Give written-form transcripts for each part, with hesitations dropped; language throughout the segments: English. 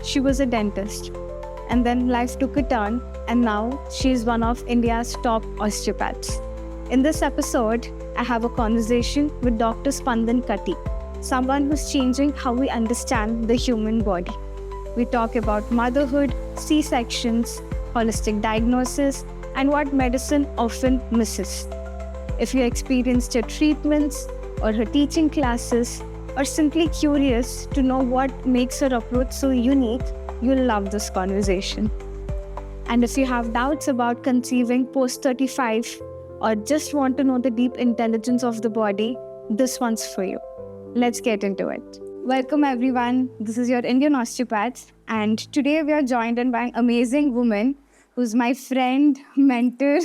she was a dentist. And then life took a turn, and now she is one of India's top osteopaths. In this episode, I have a conversation with Dr. Spandan Katti, someone who's changing how we understand the human body. We talk about motherhood, C-sections, holistic diagnosis, and what medicine often misses. If you experienced her treatments or her teaching classes, or simply curious to know what makes her approach so unique, you'll love this conversation. And if you have doubts about conceiving post 35 or just want to know the deep intelligence of the body, this one's for you. Let's get into it. Welcome everyone. This is your Indian osteopath, and today we are joined by an amazing woman who's my friend, mentor,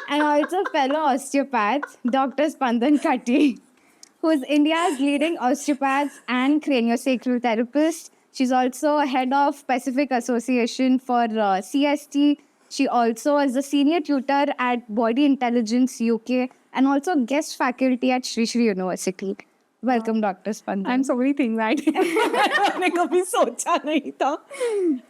and also fellow osteopath, Dr. Spandan Katti, who is India's leading osteopath and craniosacral therapist. She's also head of Pacific Association for CST. She also is a senior tutor at Body Intelligence UK and also guest faculty at Sri Sri University. Welcome, Dr. Spandan. I'm so many things I मैंने कभी सोचा नहीं था.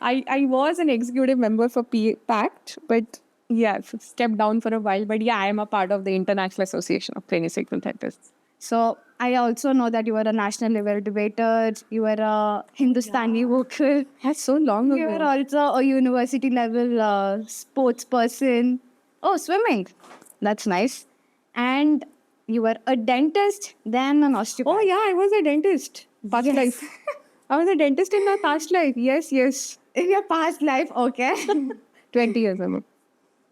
I was an executive member for PACT, but yeah, stepped down for a while. But yeah, I am a part of the International Association of Craniosacral Therapists. So I also know that you were a national level debater, you were a Hindustani vocal. That's so long You ago. were also a university level sports person. Oh, swimming. That's nice. And you were a dentist, then an osteopath. Oh yeah, I was a dentist. Past Yes. life. I was a dentist in my past life. Yes. In your past life, okay. 20 years ago.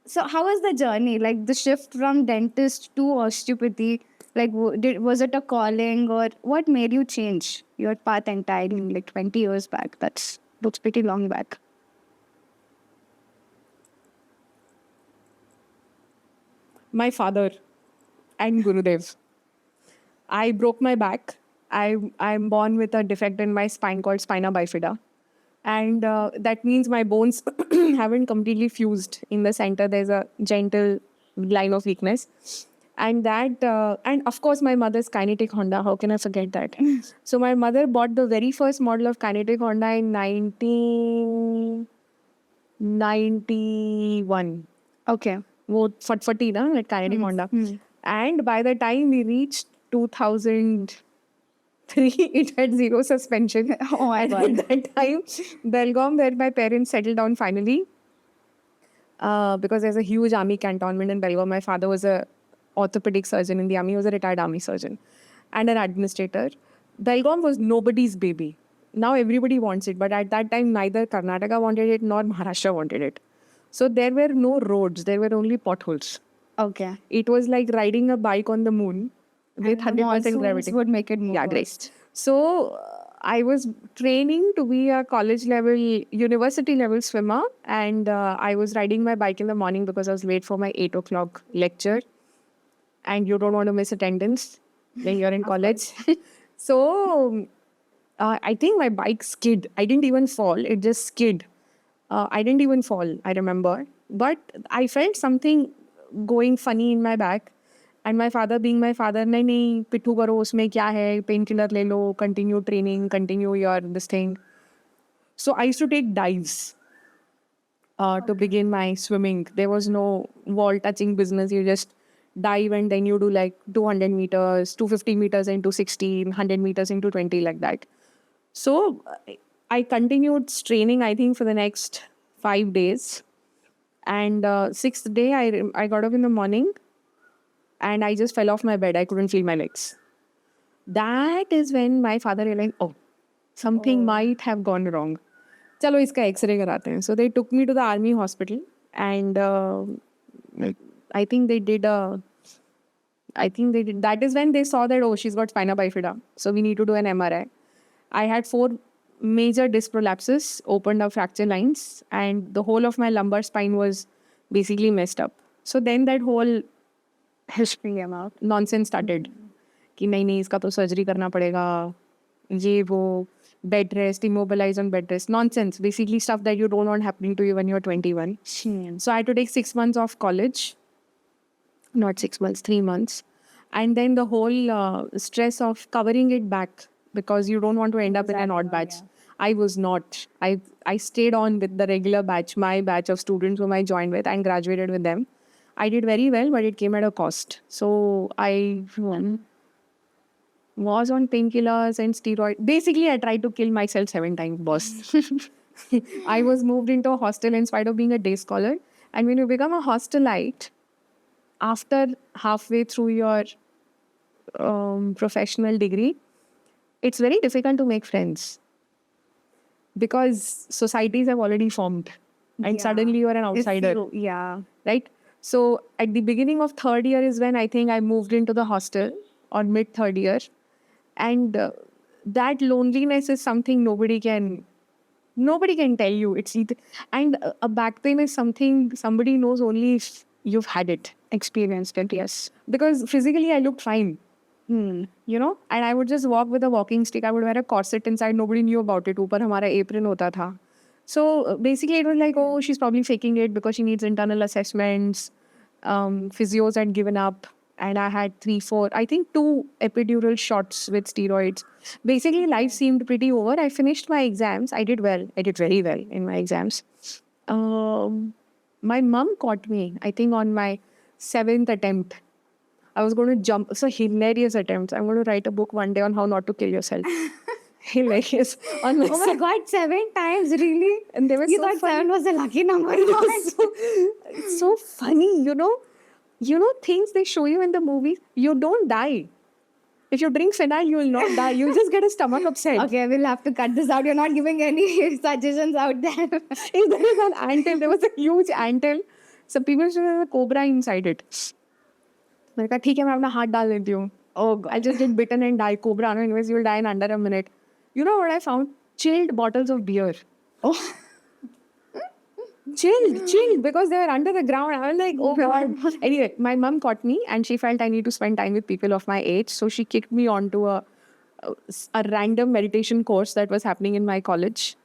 So how was the journey? Like the shift from dentist to osteopathy? Like was it a calling, or what made you change your path entirely like 20 years back? Looks pretty long back. My father and Gurudev. I broke my back. I'm born with a defect in my spine called spina bifida. And that means my bones haven't completely fused. In the center, there's a gentle line of weakness. And and of course, my mother's Kinetic Honda. How can I forget that? So my mother bought the very first model of Kinetic Honda in 1991. Okay. वो फटफटी ना that Kinetic Honda. And by the time we reached 2003, it had zero suspension. Oh my And God. at that time, Belgaum, where my parents settled down finally, because there's a huge army cantonment in Belgaum. My father was a orthopedic surgeon in the army. He was a retired army surgeon and an administrator. Belgaum was nobody's baby. Now everybody wants it, but at that time, neither Karnataka wanted it nor Maharashtra wanted it. So there were no roads. There were only potholes. Okay. It was like riding a bike on the moon with 100% gravity. Would make it more. Yeah, great. So I was training to be a college level, university level swimmer, and I was riding my bike in the morning because I was late for my 8 o'clock lecture. And you don't want to miss attendance when you're in college. So I think my bike skid. I didn't even fall. It just skid. I didn't even fall, I remember. But I felt something going funny in my back. And my father being my father, nahi, pithu karo, usme kya hai, painkiller le lo, continue training, continue your this thing. So I used to take dives to begin my swimming. There was no wall touching business. You just dive and then you do like 200 meters, 250 meters into 16, 100 meters into 20, like that. So I continued training, I think, for the next 5 days. And sixth day, I got up in the morning and I just fell off my bed. I couldn't feel my legs. That is when my father realized, oh, something might have gone wrong. Chalo, iska X-ray karate hain. So they took me to the army hospital, and I think they did. That is when they saw that, oh, she's got spina bifida. So we need to do an MRI. I had 4 major disc prolapses, opened up fracture lines, and the whole of my lumbar spine was basically messed up. So then that whole History came out. nonsense started. कि नहीं इसका तो surgery करना पड़ेगा, ये वो, bed rest, immobilize on bed rest, nonsense, basically stuff that you don't want happening to you when you're 21. So I had to take 6 months off college, not 6 months, 3 months, and then the whole stress of covering it back because you don't want to end up in an odd batch. I was not. I stayed on with the regular batch, my batch of students whom I joined with and graduated with them. I did very well, but it came at a cost. So I was on painkillers and steroid. Basically, I tried to kill myself 7 times, boss. I was moved into a hostel in spite of being a day scholar. And when you become a hostelite, after halfway through your professional degree, it's very difficult to make friends because societies have already formed and Yeah. suddenly you're an If outsider, yeah. right? So at the beginning of third year is when I think I moved into the hostel or mid third year. And that loneliness is something nobody can tell you. It's either, and a back pain is something somebody knows only if you've had it, experienced it. Yes, because physically I looked fine, you know, and I would just walk with a walking stick. I would wear a corset inside. Nobody knew about it. ऊपर हमारा apron होता था. So basically it was like, oh, she's probably faking it because she needs internal assessments. Physios had given up, and I had 3, 4, I think 2 epidural shots with steroids. Basically, life seemed pretty over. I finished my exams. I did well. I did very well in my exams. My mom caught me, I think, on my 7th attempt. I was going to jump. It's a hilarious attempt. I'm going to write a book one day on how not to kill yourself. Hilarious. On my Oh my God, 7 times, really? And they were You so thought funny. 7 was a lucky number. It's so funny, you know. Things they show you in the movies. You don't die. If you drink phenyl, you will not die. You'll just get a stomach upset. Okay, we'll have to cut this out. You're not giving any suggestions out there. If there is an anthill, there was a huge anthill. Some people said there was a cobra inside it. मैंने कहा ठीक है मैं अपना हाथ डाल देती हूँ. Oh God. I just get bitten and die. Cobra, no, anyways, you'll die in under a minute. You know what I found? Chilled bottles of beer. Oh. Chilled, because they were under the ground. I was like, oh God. Anyway, my mom caught me and she felt I need to spend time with people of my age. So she kicked me onto a random meditation course that was happening in my college.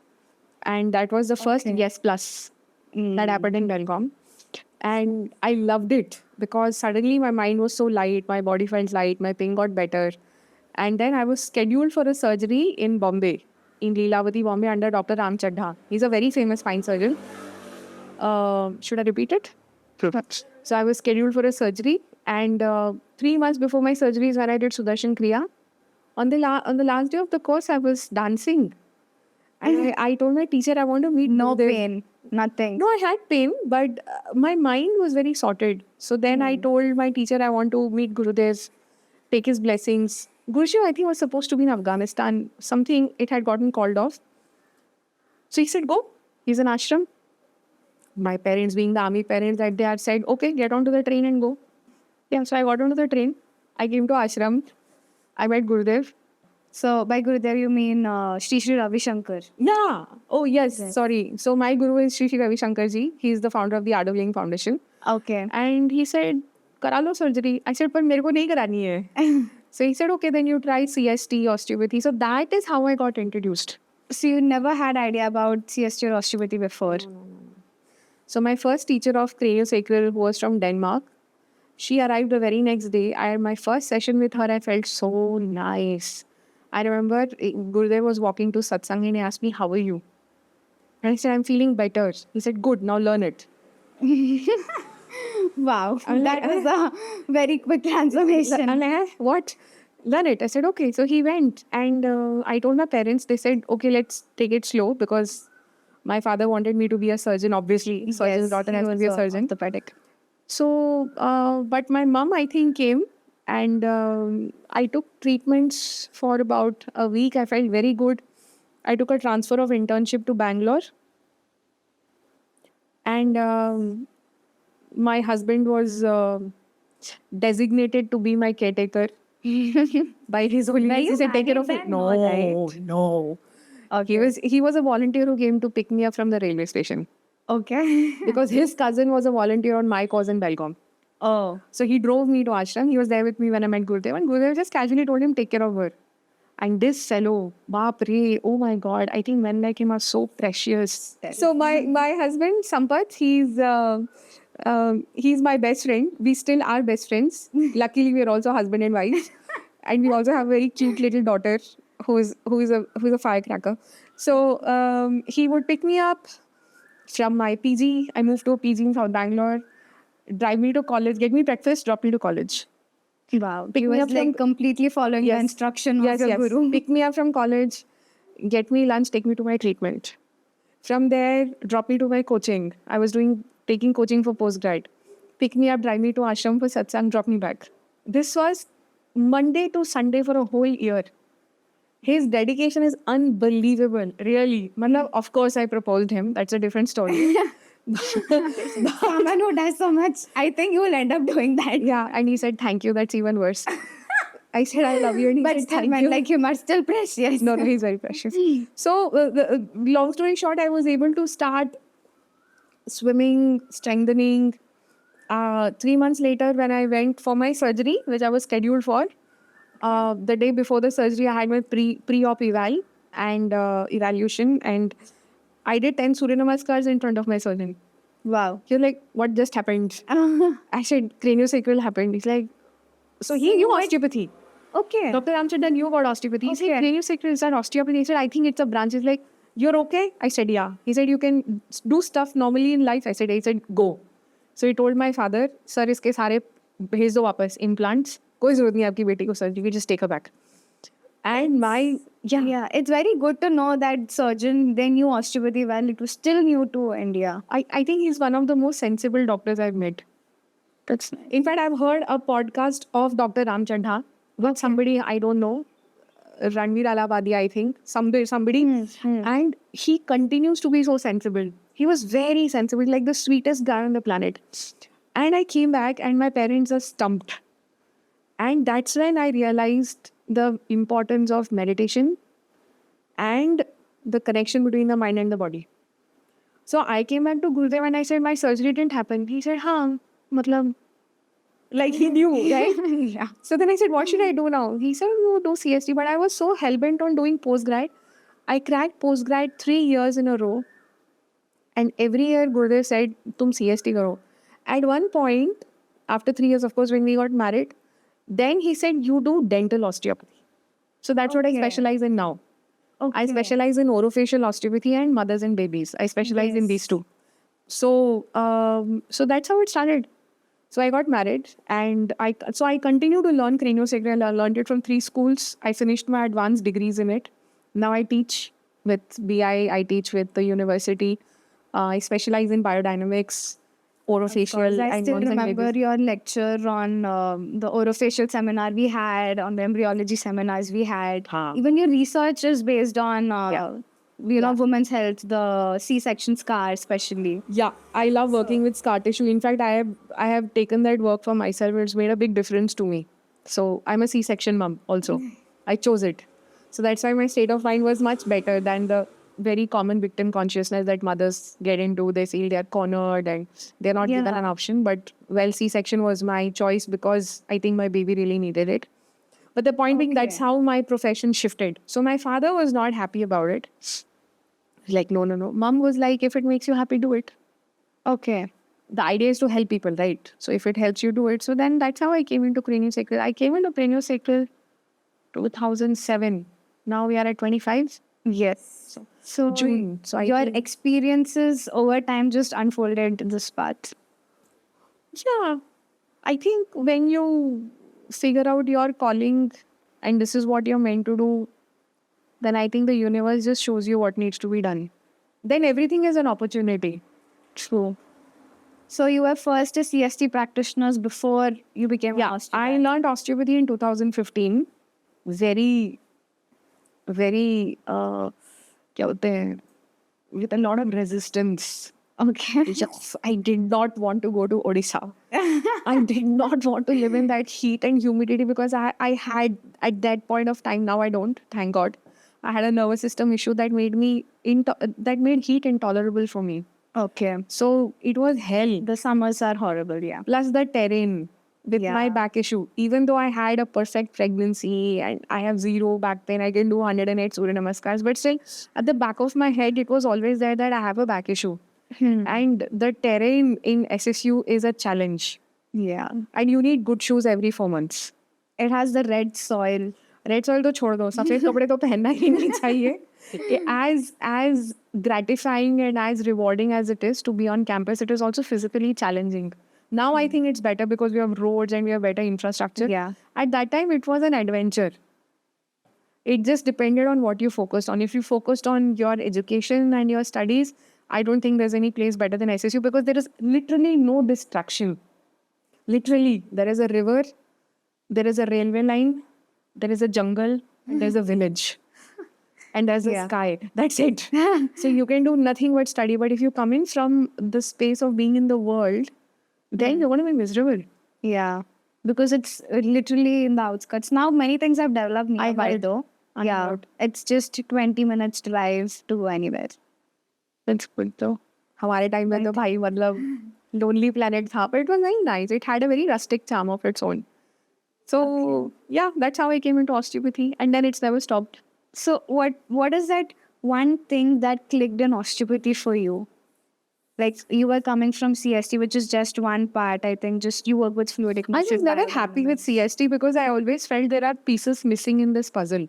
And that was the first Yes Plus that happened in Belgaum. And I loved it because suddenly my mind was so light, my body felt light, my pain got better. And then I was scheduled for a surgery in Bombay, in Leelavati, Bombay, under Dr. Ram Chadha. He's a very famous spine surgeon. Should I repeat it? So I was scheduled for a surgery, and 3 months before my surgery is when I did Sudarshan Kriya. On the last day of the course, I was dancing. And I told my teacher I want to meet No Gurudev. pain, nothing. No, I had pain, but my mind was very sorted. So then I told my teacher I want to meet Gurudev, take his blessings. Gurushiv, I think, was supposed to be in Afghanistan. Something, it had gotten called off. So he said, go. He's an ashram. My parents, being the army parents, that they had said, okay, get onto the train and go. Yeah, so I got onto the train. I came to ashram. I met Gurudev. So by Gurudev, you mean Shri Shri Ravi Shankar. Yeah. Oh, yes. Sorry. So my guru is Shri Shri Ravi Shankar ji. He is the founder of the Art of Living Foundation. Okay. And he said, kara lo surgery. I said, but mereko nahi karani hai. So he said, okay, then you try CST, osteopathy. So that is how I got introduced. So you never had idea about CST or osteopathy before? So my first teacher of craniosacral, who was from Denmark, she arrived the very next day. I had my first session with her. I felt so nice. I remember Gurudev was walking to satsang and he asked me, how are you? And I said, I'm feeling better. He said, good, now learn it. Wow, I'm that like, was a very quick transformation. I'm like, what? Learn it. I said, okay. So he went and I told my parents, they said, okay, let's take it slow because my father wanted me to be a surgeon, obviously. Surgeon's daughter has to be a surgeon. Orthopedic. So, but my mom, I think, came and I took treatments for about a week. I felt very good. I took a transfer of internship to Bangalore. And my husband was designated to be my caretaker by His Holiness. He said, take care of it. No. Okay. He was a volunteer who came to pick me up from the railway station Okay. because his cousin was a volunteer on my cause in Belgaum. Oh. So he drove me to ashram. He was there with me when I met Gurudev. And Gurudev just casually told him, take care of her. And this fellow, baap re, oh my God, I think men like him are so precious. So my husband, Sampath, he's my best friend. We still are best friends. Luckily, we are also husband and wife. And we also have a very cute little daughter. who's a firecracker. So he would pick me up from my PG. I moved to a PG in South Bangalore, drive me to college, get me breakfast, drop me to college. Wow. Pick He me was up like from completely following the yes, instruction of yes, your yes. guru. Pick me up from college, get me lunch, take me to my treatment. From there, drop me to my coaching. I was taking coaching for postgrad. Pick me up, drive me to ashram for satsang, drop me back. This was Monday to Sunday for a whole year. His dedication is unbelievable, really. Matlab, of course, I proposed him. That's a different story. Someone who does so much, I think you will end up doing that. Yeah, and he said, thank you. That's even worse. I said, I love you. And he But said, still, thank man, you. like you are still precious. No, he's very precious. So, long story short, I was able to start swimming, strengthening. 3 months later, when I went for my surgery, which I was scheduled for, the day before the surgery, I had my pre-op eval and evaluation, and I did 10 Surya Namaskars in front of my surgeon. Wow. You're like, what just happened? I said, craniosacral happened. He's like, so he knew osteopathy. Okay. Dr. Ramchandra knew about osteopathy. He said, Okay. craniosacral is not osteopathy. He said, I think it's a branch. He's like, you're okay? I said, yeah. He said, you can do stuff normally in life. I said, go. So he told my father, sir, इसके सारे भेज दो वापस implants. कोई जरूरत नहीं आपकी बेटी को surgery. Just take her back. And Yeah, it's very good to know that surgeon, they knew osteopathy well. It was still new to India. I think he's one of the most sensible doctors I've met. That's nice. In fact, I've heard a podcast of Dr. Ramchandra with somebody I don't know, Ranveer Alabadi, I think, somebody, and he continues to be so sensible. He was very sensible, like the sweetest guy on the planet. And I came back, and my parents are stumped. And that's when I realized the importance of meditation and the connection between the mind and the body. So I came back to Gurudev and I said, my surgery didn't happen. He said, हाँ, मतलब, like he knew, right? Yeah. So then I said, what should I do now? He said, you do CST. But I was so hell-bent on doing postgrad. I cracked postgrad 3 years in a row. And every year Gurudev said, tum CST karo. At one point, after 3 years, of course, when we got married, then he said, you do dental osteopathy. So that's what I Okay. specialize in now. Okay. I specialize in orofacial osteopathy and mothers and babies. I specialize in Yes. these two. So, so that's how it started. So I got married, and I continue to learn craniosacral. I learned it from 3 schools. I finished my advanced degrees in it. Now I teach with BI. I teach with the university. I specialize in biodynamics, orofacial, I and still mothers and remember babies. your lecture on the orofacial seminar we had, on the embryology seminars we had. Haan. Even your research is based on, women's health, the C-section scar especially. Yeah, I love working with scar tissue. In fact, I have taken that work for myself. It's made a big difference to me. So I'm a C-section mom also. I chose it. So that's why my state of mind was much better than the very common victim consciousness that mothers get into. They feel they're cornered and they're not given an option. But well, C-section was my choice because I think my baby really needed it. But the point being, that's how my profession shifted. So my father was not happy about it. Like, no. Mom was like, if it makes you happy, do it. Okay. The idea is to help people, right? So if it helps you, do it. So then that's how I came into craniosacral. I came into craniosacral 2007. Now we are at 25. Yes. So June. So your experiences over time just unfolded this path. Yeah. I think when you figure out your calling and this is what you're meant to do, then I think the universe just shows you what needs to be done. Then everything is an opportunity. True. So you were first a CST practitioners before you became an osteopath. I learned osteopathy in 2015. Very, very, क्या बोलते हैं, with a lot of resistance. Okay. Yes, I did not want to go to Odisha. I did not want to live in that heat and humidity because I had at that point of time, now I don't, thank God. I had a nervous system issue that made heat intolerable for me. Okay. So it was hell. The summers are horrible, yeah. Plus the terrain with my back issue. Even though I had a perfect pregnancy and I have 0 back pain, I can do 108 Surya Namaskars. But still, at the back of my head, it was always there that I have a back issue. And the terrain in SSU is a challenge. Yeah. And you need good shoes every 4 months. It has the red soil. Red soil तो छोड़ दो, सफेद कपड़े तो पहनना ही नहीं चाहिए. As gratifying and as rewarding as it is to be on campus, it is also physically challenging. Now I think it's better because we have roads and we have better infrastructure. Yeah. At that time, it was an adventure. It just depended on what you focused on. If you focused on your education and your studies, I don't think there's any place better than SSU because there is literally no distraction. Literally, there is a river, there is a railway line, there is a jungle, and there's a village. And there's a Yeah. sky. That's it. So you can do nothing but study. But if you come in from the space of being in the world, then you're going to be miserable. Yeah. Because it's literally in the outskirts. Now many things have developed nearby heard. though. I Yeah. heard. It's just 20 minutes drive to anywhere. That's good though. हमारे time में तो भाई मतलब Lonely Planet था, but it was very nice. It had a very rustic charm of its own. So yeah, that's how I came into osteopathy, and then it's never stopped. So what is that one thing that clicked in osteopathy for you? Like you were coming from CST, which is just one part, I think. Just you work with fluidic I was motion never happy with CST because I always felt there are pieces missing in this puzzle.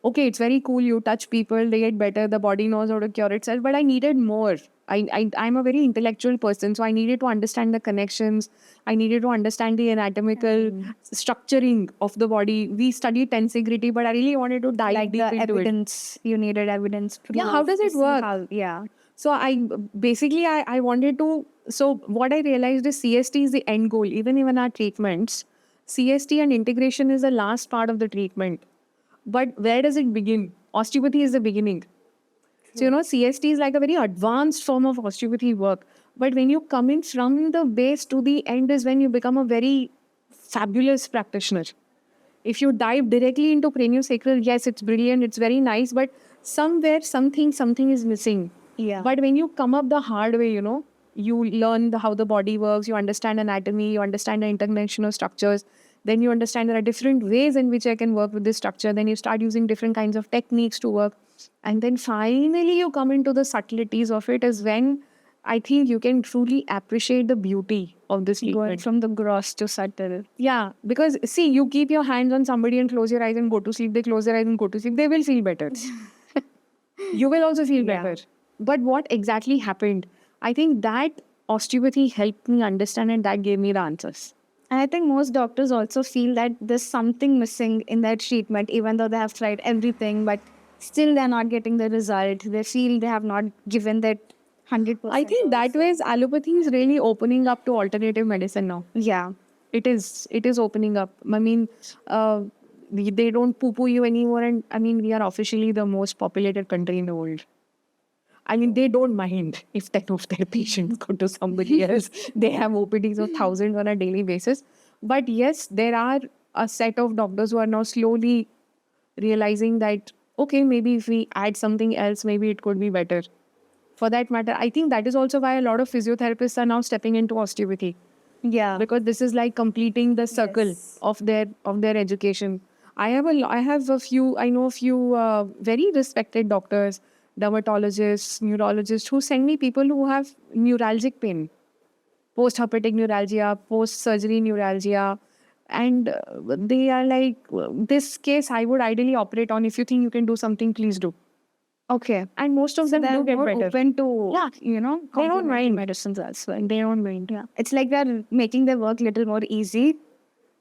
Okay, it's very cool. You touch people, they get better. The body knows how to cure itself. But I needed more. I'm a very intellectual person, so I needed to understand the connections. I needed to understand the anatomical structuring of the body. We studied tensegrity, but I really wanted to dive like deep the into it. evidence. You needed evidence. Yeah, how proof does it to see work? Yeah. So I wanted to. So what I realized is CST is the end goal. Even in our treatments, CST and integration is the last part of the treatment. But where does it begin? Osteopathy is the beginning. So, CST is like a very advanced form of osteopathy work. But when you come in from the base to the end is when you become a very fabulous practitioner. If you dive directly into craniosacral, yes, it's brilliant, it's very nice, but somewhere something is missing. Yeah. But when you come up the hard way, you learn how the body works, you understand anatomy, you understand the interconnectional structures. Then you understand there are different ways in which I can work with this structure. Then you start using different kinds of techniques to work. And then finally you come into the subtleties of it is when I think you can truly appreciate the beauty of this Going treatment. from the gross to subtle. Yeah, because see, you keep your hands on somebody and close your eyes and go to sleep. They close their eyes and go to sleep. They will feel better. You will also feel Yeah. better. But what exactly happened? I think that osteopathy helped me understand and that gave me the answers. And I think most doctors also feel that there's something missing in their treatment, even though they have tried everything, but still they're not getting the result. They feel they have not given that 100%. I think that way allopathy is really opening up to alternative medicine now. Yeah. It is opening up. I mean, they don't poo-poo you anymore. And I mean, we are officially the most populated country in the world. I mean, they don't mind if 10 of their patients go to somebody else. They have OPDs of thousands on a daily basis. But yes, there are a set of doctors who are now slowly realizing that, okay, maybe if we add something else, maybe it could be better. For that matter, I think that is also why a lot of physiotherapists are now stepping into osteopathy. Yeah. Because this is like completing the circle of their education. I know a few very respected doctors, dermatologists, neurologists who send me people who have neuralgic pain, post-herpetic neuralgia, post-surgery neuralgia, and they are like, this case I would ideally operate on. If you think you can do something, please do. Okay. And most of them They're do get more better. open to, Yeah. they don't complementary medicines as well. They don't mind. Yeah. It's like they're making their work little more easy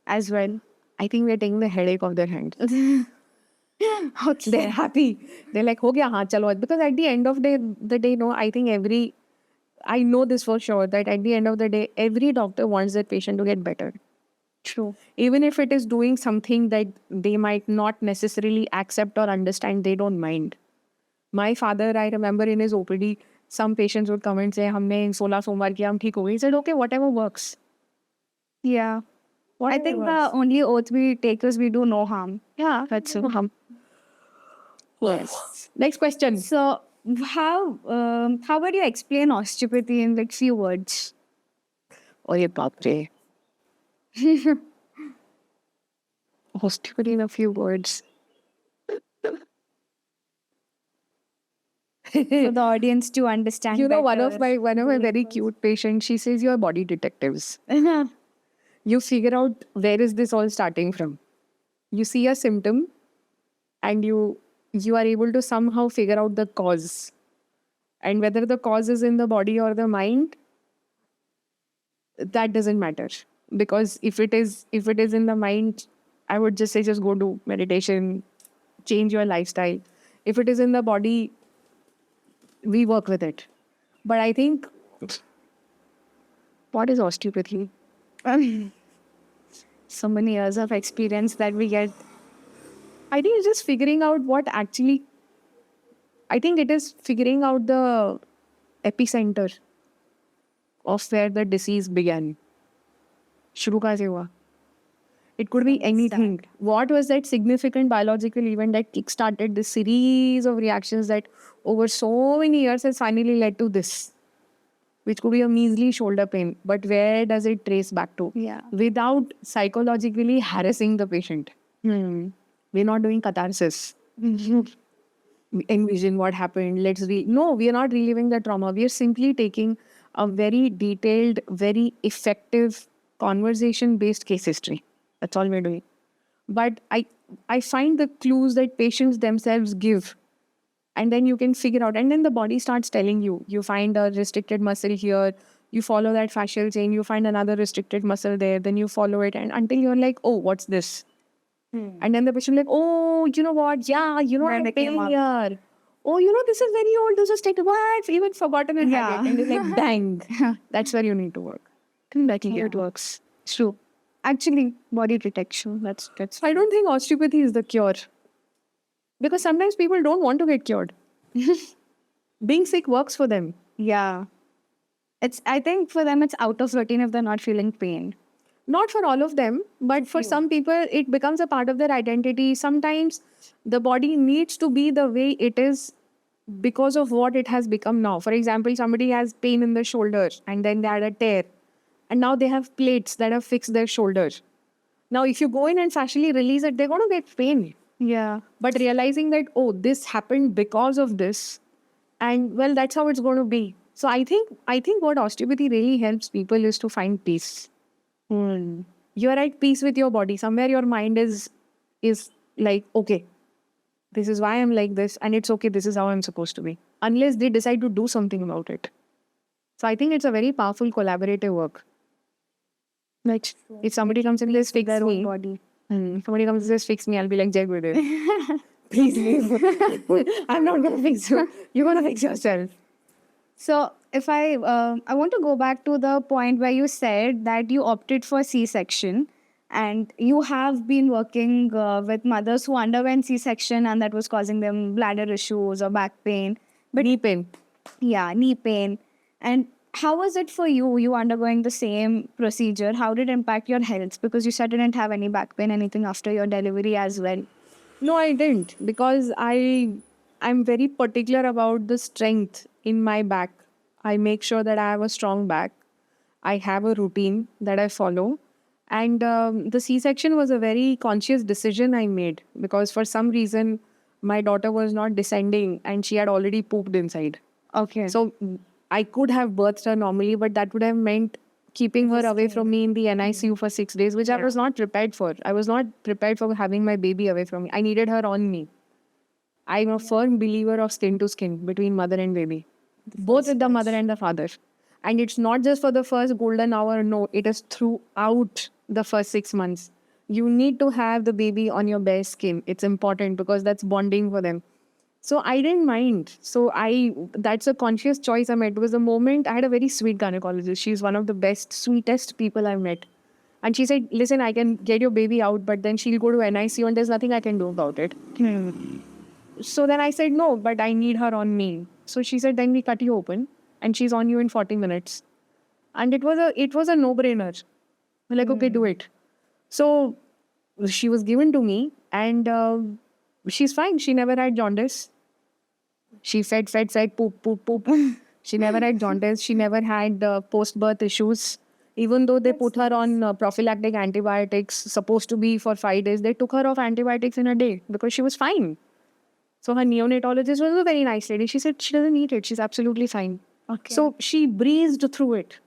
as well. I think we're taking the headache off their hands. Okay. They're happy. They're like, ho gaya, haan, chalo. Because at the end of the day, no, I think I know this for sure, that at the end of the day, every doctor wants their patient to get better. True. Even if it is doing something that they might not necessarily accept or understand, they don't mind. My father, I remember in his OPD, some patients would come and say, हमने 16 सोमवार किया, हम ठीक हो गए. He said, okay, whatever works. Yeah. I Whatever think works. the only oath we take is we do no harm. Yeah, That's it. no harm. Yes. Next question. So how would you explain osteopathy in like few words? Oh, ye baap re. Osteopathy in a few words. For the audience to understand. You know, one better. of my very cute patients, she says, "You're body detectives. You figure out where is this all starting from. You see a symptom and you are able to somehow figure out the cause. And whether the cause is in the body or the mind, that doesn't matter. Because if it is in the mind, I would just say just go do meditation, change your lifestyle. If it is in the body, we work with it. But I think, what is osteopathy? So many years of experience that we get. I think it's just figuring out what actually, I think it is figuring out the epicenter of where the disease began. Shuru kahan se hua? It could be anything. What was that significant biological event that kickstarted this series of reactions that over so many years has finally led to this? Which could be a measly shoulder pain. But where does it trace back to? Yeah. Without psychologically harassing the patient. We're not doing catharsis. Envision what happened. No, we are not reliving the trauma. We are simply taking a very detailed, very effective conversation-based case history. That's all we're doing. But I find the clues that patients themselves give, and then you can figure out, and then the body starts telling you. You find a restricted muscle here, you follow that fascial chain, you find another restricted muscle there, then you follow it, and until you're like, oh, what's this? And then the patient like, oh, you know what? Yeah, you know, I'm pain here. Oh, you know, this is very old. This is taken. What? I've even forgotten it. Yeah. And it's like, bang. That's where you need to work. That's how it works. True. Actually, body detection. That's. I don't think osteopathy is the cure. Because sometimes people don't want to get cured. Being sick works for them. Yeah. I think for them it's out of routine if they're not feeling pain. Not for all of them, but for some people, it becomes a part of their identity. Sometimes the body needs to be the way it is because of what it has become now. For example, somebody has pain in the shoulder and then they had a tear. And now they have plates that have fixed their shoulder. Now, if you go in and fascially release it, they're going to get pain. Yeah. But realizing that, oh, this happened because of this, and well, that's how it's going to be. So I think what osteopathy really helps people is to find peace. You're at peace with your body. Somewhere your mind is like, okay, this is why I'm like this, and it's okay, this is how I'm supposed to be. Unless they decide to do something about it. So I think it's a very powerful collaborative work. Like, if somebody comes and says, fix Their own me, body. somebody comes and says, fix me, I'll be like, Jai Gurudev. Please leave. I'm not going to fix you. You're going to fix yourself. So if I want to go back to the point where you said that you opted for C-section, and you have been working with mothers who underwent C-section and that was causing them bladder issues or back pain. But knee pain. Yeah, knee pain. And how was it for you? You undergoing the same procedure? How did it impact your health? Because you said you didn't have any back pain, anything after your delivery as well. No, I didn't, because I'm very particular about the strength in my back. I make sure that I have a strong back. I have a routine that I follow. And the C-section was a very conscious decision I made, because for some reason, my daughter was not descending and she had already pooped inside. Okay. So I could have birthed her normally, but that would have meant keeping her away from me in the NICU for 6 days, which I was not prepared for. I was not prepared for having my baby away from me. I needed her on me. I'm a firm believer of skin to skin between mother and baby, both with the mother and the father. And it's not just for the first golden hour. No, it is throughout the first 6 months. You need to have the baby on your bare skin. It's important because that's bonding for them. So I didn't mind. So that's a conscious choice I made, because the moment I had a very sweet gynecologist. She's one of the best, sweetest people I've met. And she said, listen, I can get your baby out, but then she'll go to NICU and there's nothing I can do about it. So then I said, no, but I need her on me. So she said, then we cut you open and she's on you in 40 minutes. And it was a no-brainer. We're like, okay, do it. So she was given to me and she's fine. She never had jaundice. She fed, poop. She never had jaundice. She never had post-birth issues. Even though they put her on prophylactic antibiotics, supposed to be for 5 days, they took her off antibiotics in a day because she was fine. So her neonatologist was a very nice lady. She said she doesn't need it. She's absolutely fine. Okay. So she breezed through it.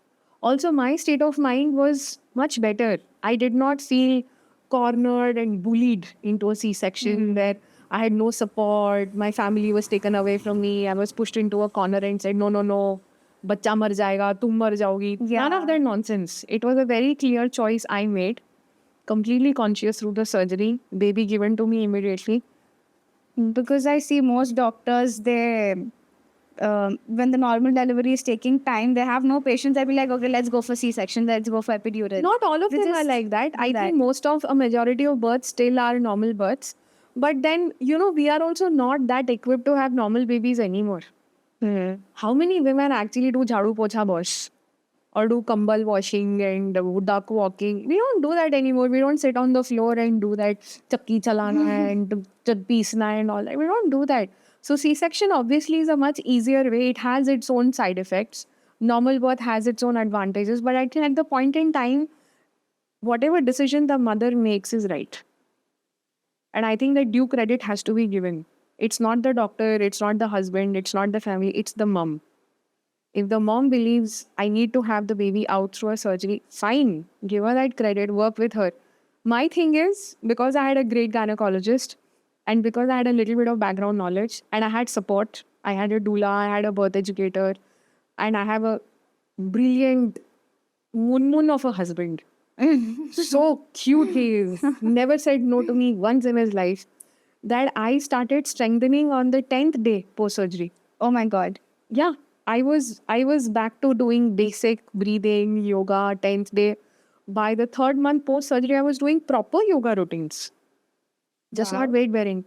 Also, my state of mind was much better. I did not feel cornered and bullied into a C-section where I had no support. My family was taken away from me. I was pushed into a corner and said, no, no, no, bachcha mar jayega, tum mar jaogi. None of that nonsense. It was a very clear choice I made, completely conscious through the surgery, baby given to me immediately. Because I see most doctors, they when the normal delivery is taking time, they have no patience. They'll be like, okay, let's go for C-section, let's go for epidural. Not all of They them are just like that. I that. think most of a majority of births still are normal births. But then, we are also not that equipped to have normal babies anymore. How many women actually do jhadu pocha wash or do kambal washing and duck walking? We don't do that anymore. We don't sit on the floor and do that chakki chalana and piecena and all that. We don't do that. So C-section obviously is a much easier way. It has its own side effects. Normal birth has its own advantages. But I think at the point in time, whatever decision the mother makes is right. And I think that due credit has to be given. It's not the doctor, it's not the husband, it's not the family, it's the mom. If the mom believes I need to have the baby out through a surgery, fine, give her that credit, work with her. My thing is, because I had a great gynecologist and because I had a little bit of background knowledge and I had support, I had a doula, I had a birth educator, and I have a brilliant moon of a husband. So cute he is. Never said no to me once in his life. That I started strengthening on the 10th day post-surgery. Oh my God. Yeah, I was back to doing basic breathing, yoga, 10th day. By the 3rd month post-surgery, I was doing proper yoga routines. Just not weight bearing.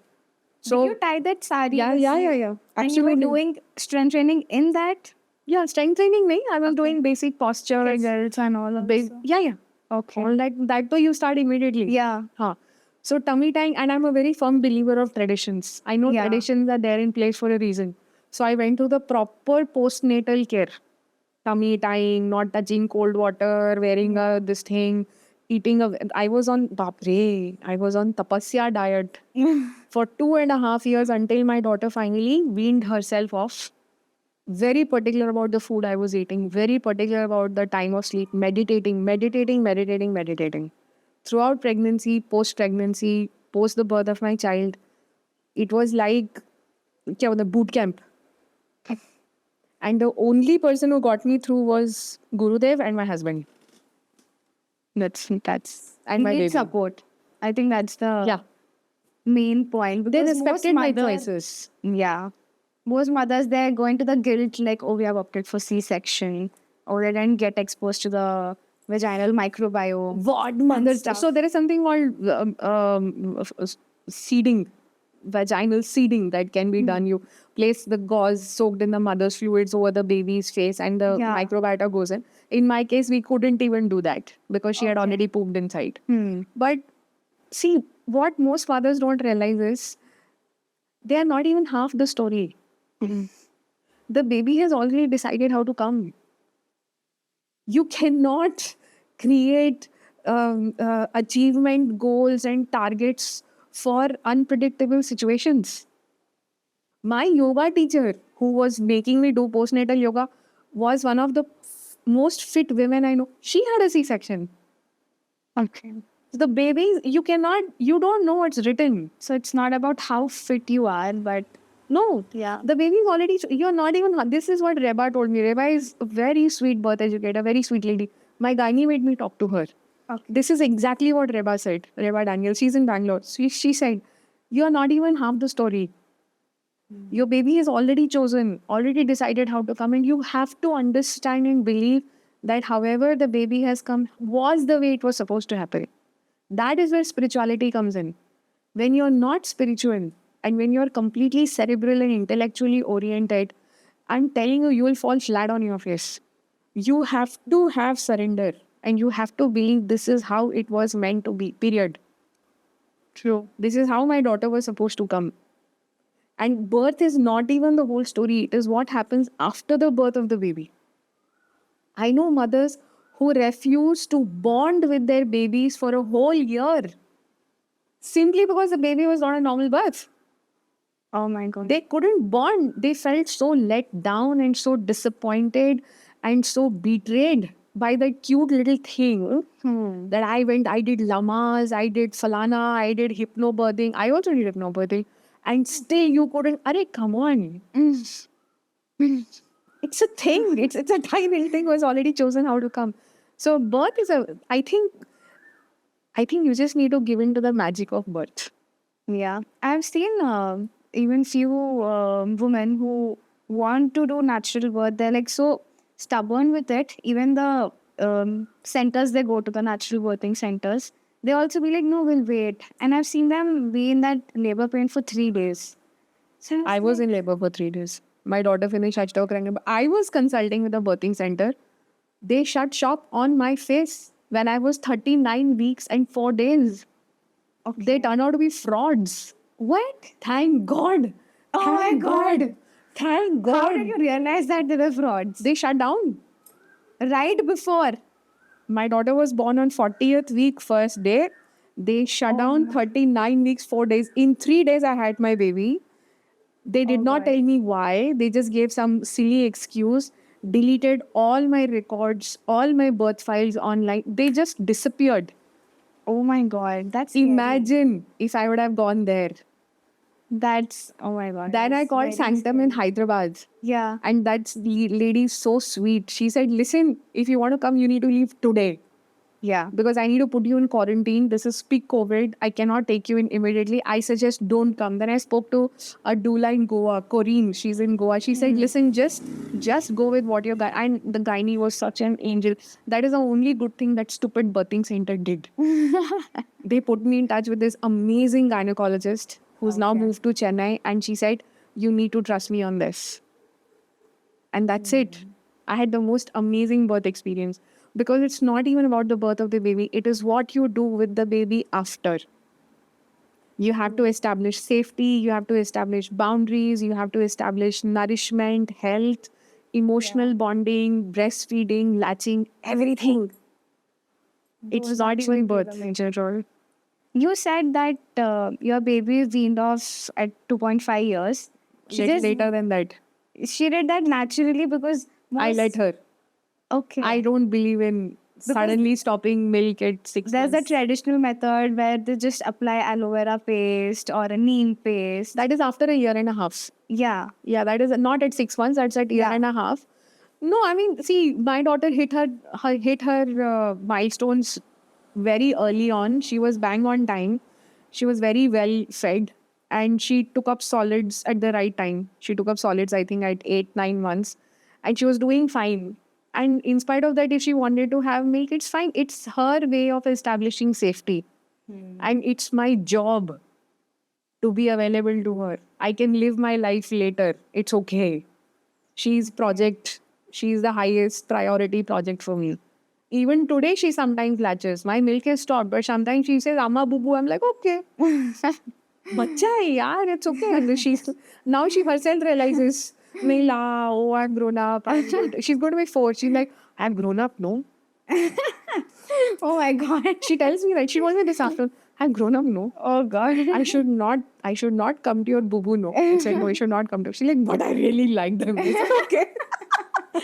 So you tied that sari. Yeah. And you Absolutely. were doing strength training in that? Yeah, strength training nahi. I was doing basic postures. Kegels and all of that. Yeah. Okay. All that though you start immediately. Yeah. So tummy tying, and I'm a very firm believer of traditions. I know traditions are there in place for a reason. So I went to the proper postnatal care. Tummy tying, not touching cold water, wearing this thing, I was on tapasya diet for 2.5 years until my daughter finally weaned herself off. Very particular about the food I was eating, very particular about the time of sleep, meditating. Throughout pregnancy, post the birth of my child, it was like boot camp. And the only person who got me through was Gurudev and my husband. That's and my baby. Support. I think that's the main point. They respected my choices. Yeah. Most mothers, they're going to the guilt like, oh, we have opted for C-section, or they didn't get exposed to the vaginal microbiome. What mothers? So there is something called seeding, vaginal seeding that can be done. You place the gauze soaked in the mother's fluids over the baby's face and the microbiota goes in. In my case, we couldn't even do that because she had already pooped inside. But see, what most fathers don't realize is they are not even half the story. The baby has already decided how to come. You cannot create achievement goals and targets for unpredictable situations. My yoga teacher, who was making me do postnatal yoga, was one of the most fit women I know. She had a C-section. Okay. The babies, you don't know what's written. So it's not about how fit you are, but no. Yeah. The baby's already, you're not even, this is what Reba told me. Reba is a very sweet birth educator, very sweet lady. My gynae made me talk to her. Okay. This is exactly what Reba said. Reba Daniel, she's in Bangalore. She said, you're not even half the story. Your baby has already chosen, already decided how to come, and you have to understand and believe that however the baby has come was the way it was supposed to happen. That is where spirituality comes in. When you're not spiritual and when you're completely cerebral and intellectually oriented, I'm telling you, you will fall flat on your face. You have to have surrender and you have to believe this is how it was meant to be, period. True. This is how my daughter was supposed to come. And birth is not even the whole story. It is what happens after the birth of the baby. I know mothers who refuse to bond with their babies for a whole year simply because the baby was not a normal birth. Oh my God. They couldn't bond. They felt so let down and so disappointed and so betrayed by that cute little thing that I went. I did lamas, I did falana, I did hypnobirthing. I also did hypnobirthing. And still you couldn't. Arey, come on. It's a thing. It's a tiny little thing who has already chosen how to come. So birth is a. I think you just need to give in to the magic of birth. Yeah, I've seen even few women who want to do natural birth. They're like so stubborn with it. Even the centers they go to, the natural birthing centers, they also be like, no, we'll wait. And I've seen them be in that labor pain for 3 days. So I was in labor for 3 days. My daughter finished Hashtag crying. I was consulting with a birthing center. They shut shop on my face when I was 39 weeks and 4 days. They turn out to be frauds. what? Thank God. Oh my Thank God. Thank How God. did you realize that they were frauds? They shut down. Right before. My daughter was born on 40th week, first day. They shut down 39 weeks, 4 days. In 3 days, I had my baby. They did not tell me why. They just gave some silly excuse, deleted all my records, all my birth files online. They just disappeared. Oh my God. That's scary. Imagine if I would have gone there. That's, oh my God. Then I that's called very Sanctum in scary. Hyderabad. Yeah. And that lady is so sweet. She said, listen, if you want to come, you need to leave today. Yeah. Because I need to put you in quarantine. This is peak COVID. I cannot take you in immediately. I suggest don't come. Then I spoke to a doula in Goa, Corinne. She's in Goa. She said, listen, just go with what your guy. And the gynae was such an angel. That is the only good thing that stupid birthing center did. They put me in touch with this amazing gynecologist who's now moved to Chennai. And she said, you need to trust me on this. And that's it. I had the most amazing birth experience because it's not even about the birth of the baby, it is what you do with the baby after. You have to establish safety, you have to establish boundaries, you have to establish nourishment, health, emotional bonding, breastfeeding, latching, everything. It's not even birth. You said that your baby weaned off at 2.5 years. Later than that, She did that naturally because I let her. Okay. I don't believe in suddenly stopping milk at 6 There's a months. traditional method where they just apply aloe vera paste or a neem paste. That is after a year and a half. Yeah. Yeah, that is not at 6 months. That's at year and a half. No, I mean, see, my daughter hit her milestones very early on. She was bang on time. She was very well fed, and she took up solids at the right time. She took up solids, I think, at 8-9 months, and she was doing fine. And in spite of that, if she wanted to have milk, it's fine. It's her way of establishing safety, and it's my job to be available to her. I can live my life later. It's okay. She's the highest priority project for me. Even today, she sometimes latches. My milk is stopped, but sometimes she says, Amma boo boo. I'm like, okay. Bacha hai yaar, it's okay. And now she herself realizes, nahi la, oh, I've grown up. She's going to be 4. She's like, I've grown up, no? Oh my God. She tells me that. She told me this afternoon, I've grown up, no? Oh God. I should not come to your boo-boo, no. I said, no, you should not come to. She's like, but I really like them. I said, okay.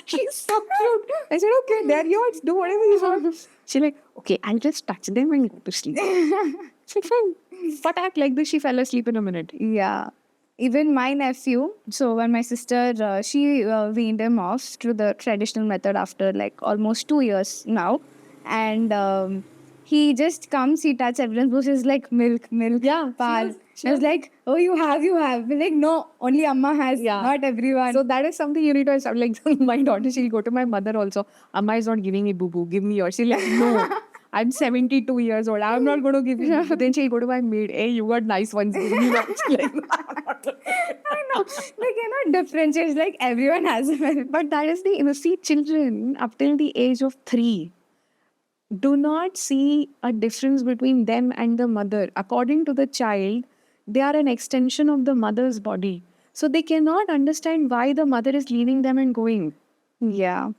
She's so cute. I said, okay, they're yours. Do whatever you want. She's like, okay, I'll just touch them and go to sleep. I said, fine. But act like this, she fell asleep in a minute. Yeah. Even my nephew, so when my sister, she weaned him off through the traditional method after like almost 2 years now. And he just comes, he touches everyone's bush, is like milk, Yeah, pal. she I was like, oh, you have. We're like, no, only Amma has, Yeah. not everyone. So that is something you need to establish. Like my daughter, she'll go to my mother also. Amma is not giving me boo-boo. Give me yours. She's like, no. I'm 72 years old. I'm not going to give you. Then she'll go to my maid. Hey, you got nice ones. Give me yours. Like, I know. They cannot differentiate. It's like everyone has it. but that is the, see, children up till the age of 3 do not see a difference between them and the mother. According to the child, they are an extension of the mother's body. So they cannot understand why the mother is leaving them and going. Yeah.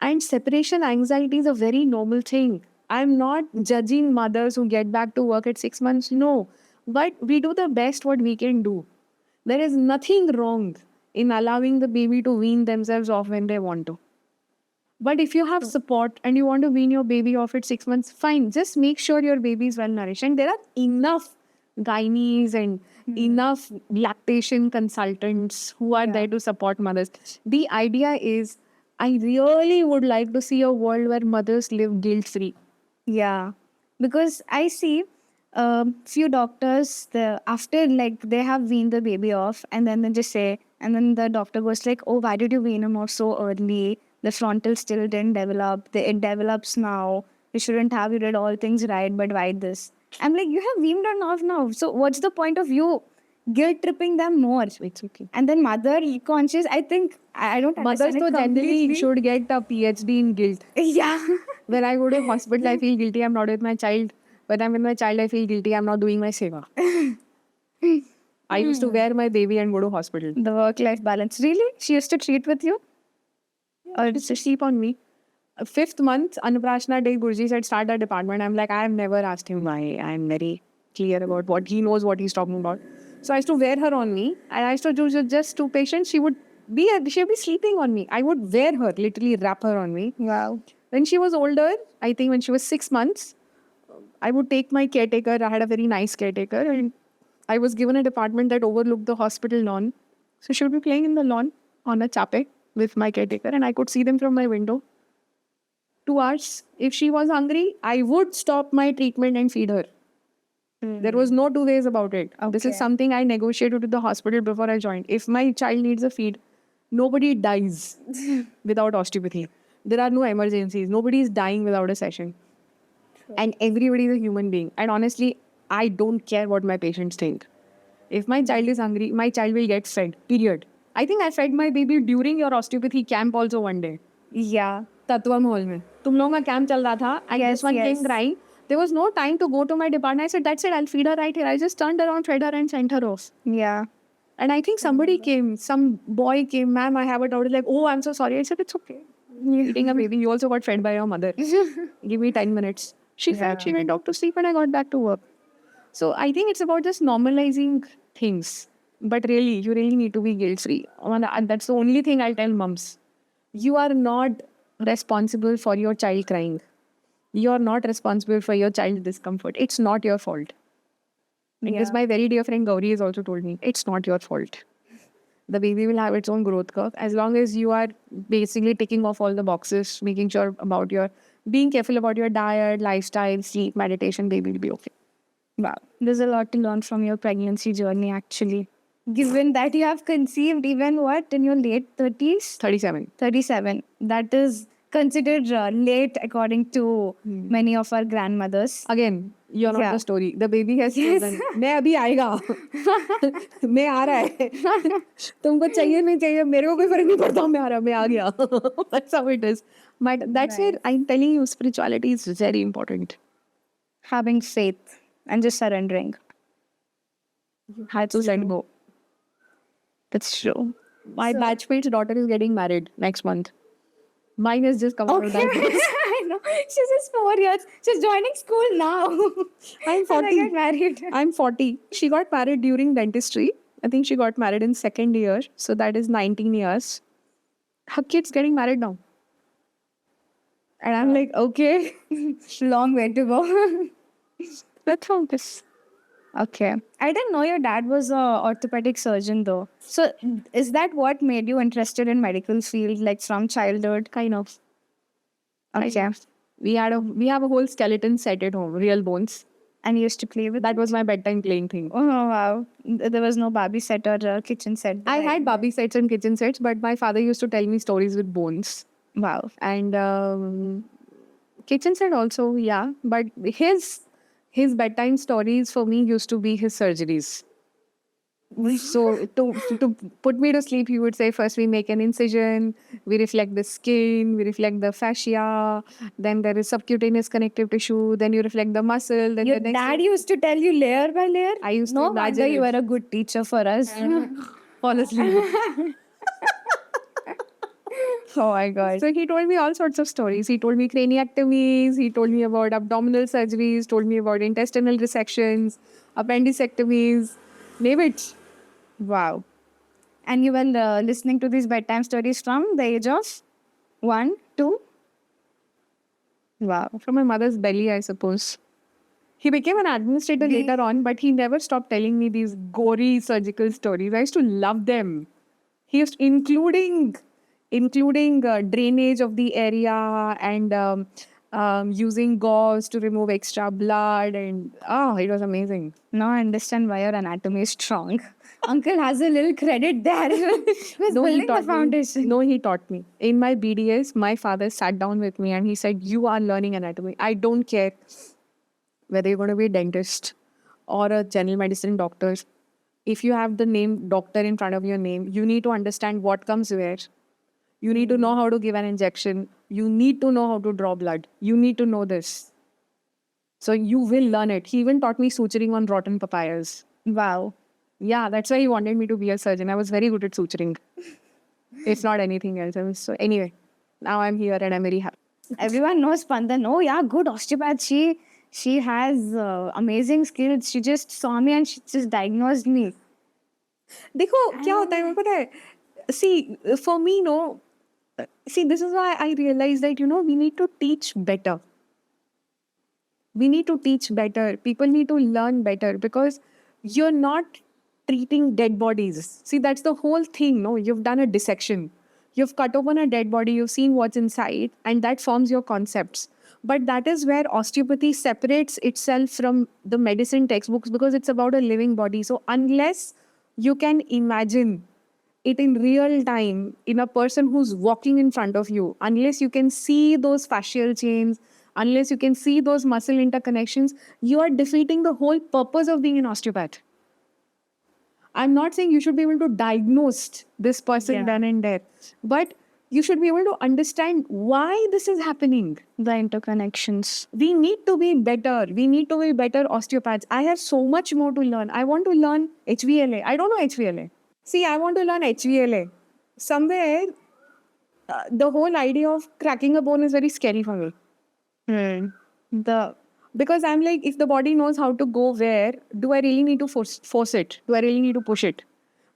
And separation anxiety is a very normal thing. I'm not judging mothers who get back to work at 6 months. No. But we do the best what we can do. There is nothing wrong in allowing the baby to wean themselves off when they want to. But if you have support and you want to wean your baby off at 6 months, fine. Just make sure your baby is well nourished. And there are enough gynaes and enough lactation consultants who are there to support mothers. The idea is, I really would like to see a world where mothers live guilt free. Yeah, because I see few doctors after like they have weaned the baby off, and then they just say, and then the doctor goes like, "Oh, why did you wean him off so early? The frontal still didn't develop. It develops now. You shouldn't have. You did all things right, but why this?" I'm like, you have weaned him off now. So what's the point of you guilt tripping them more? It's okay. And then mother conscious, I think I don't Mothers understand so it generally completely. should get a PhD in guilt. Yeah. When I go to hospital, I feel guilty I'm not with my child. When I'm with my child, I feel guilty I'm not doing my seva. I used to wear my baby and go to hospital. The work-life balance. Really? She used to treat with you? Or just to sleep on me. 5th month, Anuprashna Day, Guruji said, start the department. I'm like, I have never asked him why. I'm very clear about what he knows, what he's talking about. So I used to wear her on me. And I used to do just 2 patients. She would be sleeping on me. I would wear her, literally wrap her on me. Wow. When she was older, I think when she was 6 months, I would take my caretaker. I had a very nice caretaker. And I was given a department that overlooked the hospital lawn. So she would be playing in the lawn on a chape with my caretaker. And I could see them from my window. 2 hours. If she was hungry, I would stop my treatment and feed her. There was no 2 ways about it. This is Okay. something I negotiated with the hospital before I joined. If my child needs a feed, nobody dies without osteopathy. There are no emergencies. Nobody is dying without a session. And everybody is a human being. And honestly, I don't care what my patients think. If my child is hungry, my child will get fed. Period. I think I fed my baby during your osteopathy camp also one day. Yeah. Tatwa Mahal mein. तुम लोगों का camp चल रहा था. And Yes, this one yes. came crying. There was no time to go to my department. I said, that's it. I'll feed her right here. I just turned around, fed her and sent her off. Yeah. And I think somebody came. Some boy came. Ma'am, I have a daughter. Like, oh, I'm so sorry. I said, it's okay. You're eating a baby. You also got fed by your mother. Give me 10 minutes. She fed. She went off to sleep and I got back to work. So I think it's about just normalizing things. But really, you really need to be guilt-free. And that's the only thing I'll tell moms. You are not responsible for your child crying. You're not responsible for your child's discomfort. It's not your fault. Because my very dear friend Gauri has also told me, it's not your fault. The baby will have its own growth curve. As long as you are basically ticking off all the boxes, making sure about being careful about your diet, lifestyle, sleep, meditation, baby will be okay. Wow. There's a lot to learn from your pregnancy journey, actually. Given that you have conceived even what, in your late 30s? 37. 37. That is considered late according to many of our grandmothers. Again, you're not Yeah. the story. The baby has children. मैं अभी आएगा. मैं आ रहा है. तुमको चाहिए नहीं चाहिए मेरे को कोई फर्क नहीं पड़ता. मैं आ रहा. मैं आ गया. That's how it is. That's where I'm telling you, spirituality is very important. Having faith and just surrendering. You had to let go. That's true. My batchmate's daughter is getting married next month. Mine has just come out of that. I know. She's just 4 years. She's joining school now. I'm And 40. I get married. I'm 40. She got married during dentistry. I think she got married in 2nd year. So that is 19 years. Her kid's getting married now. And I'm like, okay. Long way to go. That's how this. Okay. I didn't know your dad was a orthopedic surgeon though. So is that what made you interested in medical field, like from childhood? Kind of. Okay. We have a whole skeleton set at home, real bones. And you used to play with That was my bedtime playing thing. Oh wow. There was no Barbie set or kitchen set. I had Barbie sets and kitchen sets, but my father used to tell me stories with bones. Wow. And kitchen set also, yeah. But his bedtime stories for me used to be his surgeries. So to put me to sleep, he would say, first we make an incision, we reflect the skin, we reflect the fascia, then there is subcutaneous connective tissue, then you reflect the muscle. Then Your the next dad used to tell you layer by layer? I used to No imagine wonder you it. were a good teacher for us. fall asleep. Oh my god. So he told me all sorts of stories. He told me craniectomies, he told me about abdominal surgeries, told me about intestinal resections, appendicectomies, name it. Wow. And you were listening to these bedtime stories from the age of 1, 2? Wow. From my mother's belly, I suppose. He became an administrator later on, but he never stopped telling me these gory surgical stories. I used to love them. He used, including drainage of the area and using gauze to remove extra blood, and it was amazing. Now I understand why your anatomy is strong. Uncle has a little credit there. He was building the foundation. No, he taught me. In my BDS, my father sat down with me and he said, "You are learning anatomy. I don't care whether you're going to be a dentist or a general medicine doctor. If you have the name doctor in front of your name, you need to understand what comes where. You need to know how to give an injection. You need to know how to draw blood. You need to know this. So you will learn it." He even taught me suturing on rotten papayas. Wow. Yeah, that's why he wanted me to be a surgeon. I was very good at suturing, if not anything else. So anyway, now I'm here and I'm very happy. Everyone knows Spandan. Oh yeah, good osteopath. She has amazing skills. She just saw me and she just diagnosed me. देखो क्या होता है मेरे को पता है. See, for me, no. See, this is why I realized that, we need to teach better. We need to teach better. People need to learn better because you're not treating dead bodies. See, that's the whole thing, no? You've done a dissection. You've cut open a dead body, you've seen what's inside, and that forms your concepts. But that is where osteopathy separates itself from the medicine textbooks because it's about a living body. So, unless you can imagine it in real time in a person who's walking in front of you, unless you can see those fascial chains, unless you can see those muscle interconnections, you are defeating the whole purpose of being an osteopath. I'm not saying you should be able to diagnose this person then and there, but you should be able to understand why this is happening. The interconnections. We need to be better. We need to be better osteopaths. I have so much more to learn. I want to learn HVLA. I don't know HVLA. See, I want to learn HVLA. Somewhere, the whole idea of cracking a bone is very scary for me. Because I'm like, if the body knows how to go where, do I really need to force it? Do I really need to push it?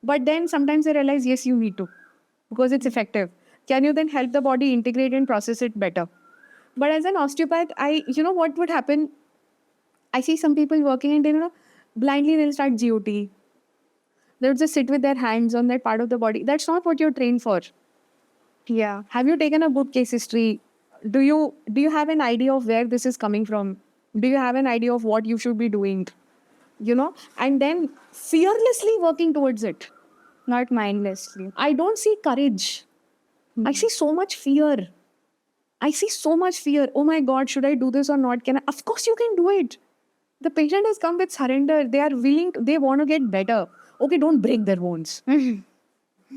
But then sometimes I realize, yes, you need to, because it's effective. Can you then help the body integrate and process it better? But as an osteopath, what would happen? I see some people working and then, blindly they'll start GOT. They'll just sit with their hands on that part of the body. That's not what you're trained for. Yeah. Have you taken a good case history? Do you have an idea of where this is coming from? Do you have an idea of what you should be doing? And then fearlessly working towards it. Not mindlessly. I don't see courage. I see so much fear. Oh my God, should I do this or not? Of course you can do it. The patient has come with surrender. They are willing, they want to get better. Okay, don't break their bones.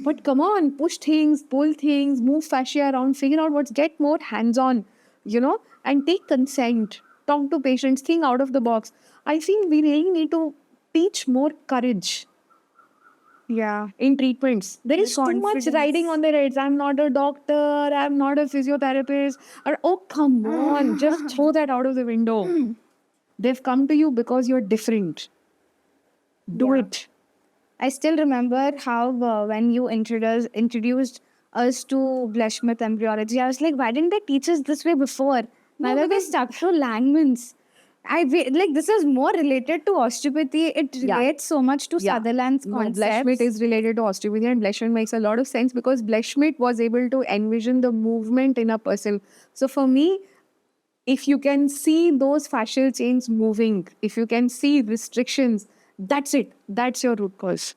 But come on, push things, pull things, move fascia around, figure out get more hands-on, and take consent. Talk to patients, think out of the box. I feel we really need to teach more courage. Yeah. In treatments. There is too much riding on the rails. I'm not a doctor, I'm not a physiotherapist. Or, come on, just throw that out of the window. They've come to you because you're different. Do it. I still remember how when you introduced us to Bleshmith embryology, I was like, why didn't they teach us this way before? Why were we stuck to Langmans? This is more related to osteopathy. It relates so much to Sutherland's concepts. Bleshmith is related to osteopathy, and Bleshmith makes a lot of sense because Bleshmith was able to envision the movement in a person. So for me, if you can see those fascial chains moving, if you can see restrictions, that's it. That's your root cause.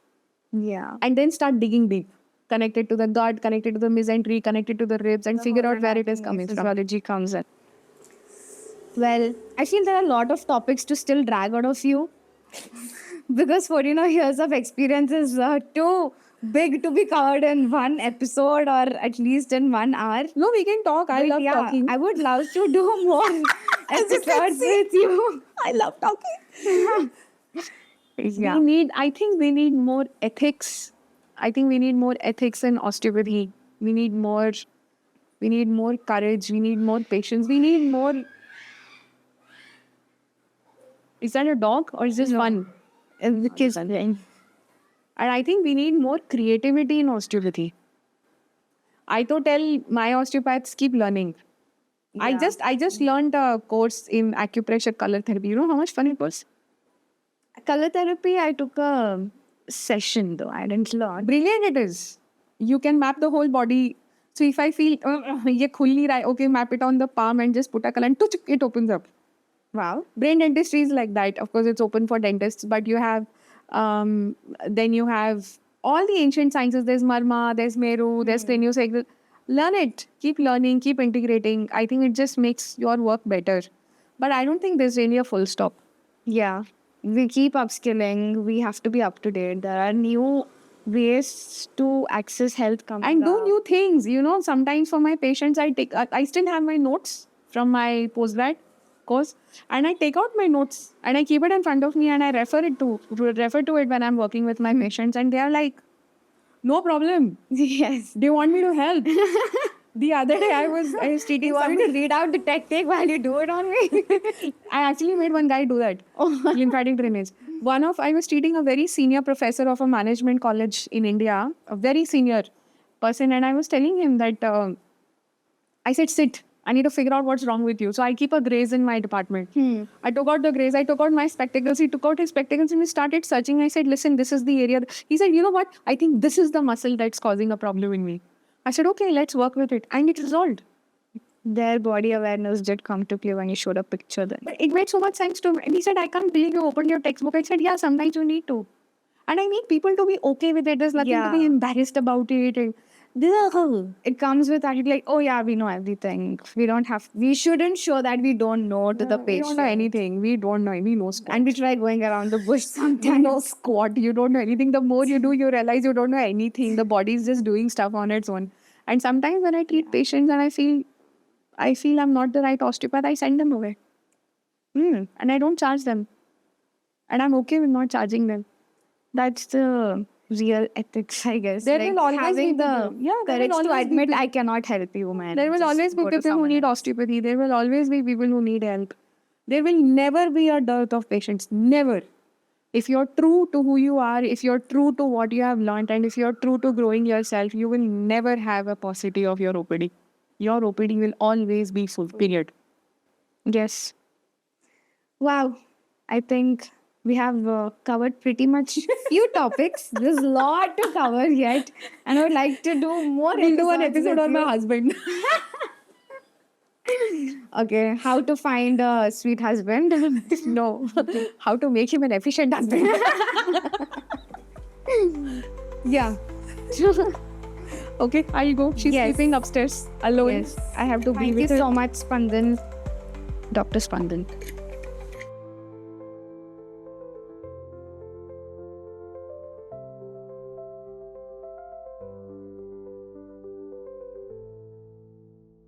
Yeah. And then start digging deep. Connected to the gut, connected to the mesentery, connected to the ribs, and figure out where it is coming from. Physiology comes in. Well, I feel there are a lot of topics to still drag out of you. Because 14 years of experience is too big to be covered in one episode or at least in 1 hour. No, we can talk. I love talking. I would love to do more episodes with you. I love talking. I think we need more ethics. I think we need more ethics in osteopathy. We need more courage. We need more patience. We need more. Is that a dog or is this fun? The kids. And I think we need more creativity in osteopathy. I to tell my osteopaths, keep learning. Yeah. I just learned a course in acupressure color therapy. You know how much fun it was? Color therapy, I took a session though. I didn't learn. Brilliant it is. You can map the whole body. So if I feel ye khul nahi raha hai, okay, map it on the palm and just put a color and tuch, it opens up. Wow. Brain dentistry is like that. Of course, it's open for dentists, but you have then you have all the ancient sciences. There's Marma, there's Meru, there's craniosacral. Learn it. Keep learning, keep integrating. I think it just makes your work better. But I don't think there's really a full stop. Yeah. We keep upskilling. We have to be up to date. There are new ways to access health coming And do up. new things. You know, sometimes for my patients, I still have my notes from my postgrad course, and I take out my notes and I keep it in front of me and I refer to it when I'm working with my patients, and they are like, no problem. Yes. Do you want me to help? The other day I was treating You want me somebody. to read out the technique while you do it on me? I actually made one guy do that. Lymphatic drainage. I was treating a very senior professor of a management college in India, a very senior person, and I was telling him that I said, sit. I need to figure out what's wrong with you. So I keep a graze in my department. I took out the graze. I took out my spectacles. He took out his spectacles and we started searching. I said, listen, this is the area. He said, you know what? I think this is the muscle that's causing a problem in me. I said, okay, let's work with it. And it resolved. Their body awareness did come to play when you showed a picture then. But it made so much sense to me. And he said, I can't believe you opened your textbook. I said, yeah, sometimes you need to. And I need people to be okay with it. There's nothing to be Yeah. embarrassed about it. And It comes with attitude like, oh yeah, we know everything. We shouldn't show that we don't know to the we patient. don't know anything. We don't know. We know squat. And we try going around the bush You sometimes. know squat. You don't know anything. The more you do, you realize you don't know anything. The body is just doing stuff on its own. And sometimes when I treat patients and I feel I'm not the right osteopath, I send them away. And I don't charge them. And I'm okay with not charging them. That's the real ethics, I guess. There will always having be the people. Yeah, there will courage to always be admit people. I cannot help you, man. There will Just always be go to people who someone need else. osteopathy. There will always be people who need help. There will never be a dearth of patients. Never. If you're true to who you are, if you're true to what you have learned, and if you're true to growing yourself, you will never have a paucity of your OPD. Your OPD will always be full, period. Yes. Wow. I think we have covered pretty much few topics. There's a lot to cover yet. And I would like to do more We'll do an episodes episode with on my you. husband. Okay, how to find a sweet husband. No. How to make him an efficient husband. Yeah. Okay, I'll go. She's Yes. sleeping upstairs alone. Yes. I have to be Thank you with her. so much, Spandan. Dr. Spandan.